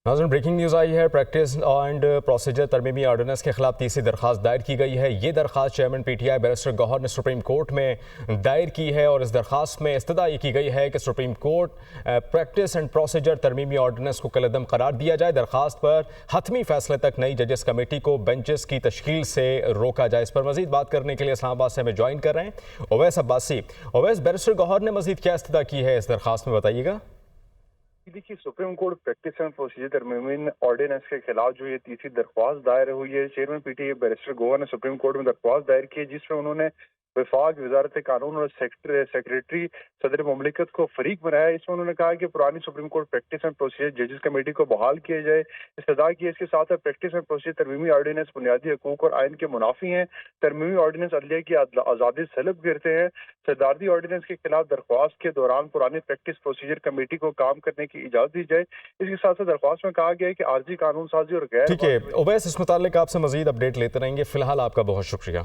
नाज़रीन, breaking news आई है। Practice and procedure तरमीमी ऑर्डिनेंस के खिलाफ तीसरी दरख्वास्त दायर की गई है। ये दरख्वास्त चेयरमैन पीटीआई बैरिस्टर गौहर ने सुप्रीम कोर्ट में दायर की है और इस दरख्वास्त में इस्तदा ये की गई है कि Supreme Court practice and procedure तरमीमी ऑर्डिनेंस को कलअदम करार दिया जाए। दरख्वास्त पर हतमी फैसले तक नई जजेस कमेटी को बेंचेस की तश्कील से रोका जाए। इस पर मजीद बात करने के लिए इस्लामाबाद से हमें ज्वाइन कर रहे हैं ओवैस अब्बासी। ओवैस, बैरिस्टर गौहर ने मजीद क्या इस्तदा की है इस दरख्वास्त में, बताइएगा। देखिए, Supreme Court practice and procedure तरमीमी ऑर्डिनेंस के खिलाफ जो ये तीसरी दरख्वास्त दायर हुई है, चेयरमैन पीटीआई बैरिस्टर गौहर ने सुप्रीम कोर्ट में दरख्वास्त दायर की है, जिसमें उन्होंने वफाक वजारत कानून और सेक्रेटरी सदर मुमलिकत को फरीक बनाया। इसमें उन्होंने कहा कि पुरानी supreme Court practice and procedure जजेस कमेटी को बहाल किया जाए। इस्तदा की इसके साथ प्रैक्टिस एंड प्रोसीजर तरमीमी ऑर्डिनेंस बुनियादी हकूक और आइन के मुनाफी हैं। तरमीमी ऑर्डिनेंस अदलिया की आज़ादी सलब करते हैं। सदारती ऑर्डिनेंस के खिलाफ दरख्वास्त के दौरान पुरानी प्रैक्टिस प्रोसीजर कमेटी को काम करने की इजाजत दी जाए। इसके साथ साथ दरख्वास्त में कहा गया है कि आर्जी कानून साजी और गैर। ठीक है ओवैस, इस मुतालिक आपसे मजीद अपडेट लेते रहेंगे। फिलहाल आपका बहुत शुक्रिया।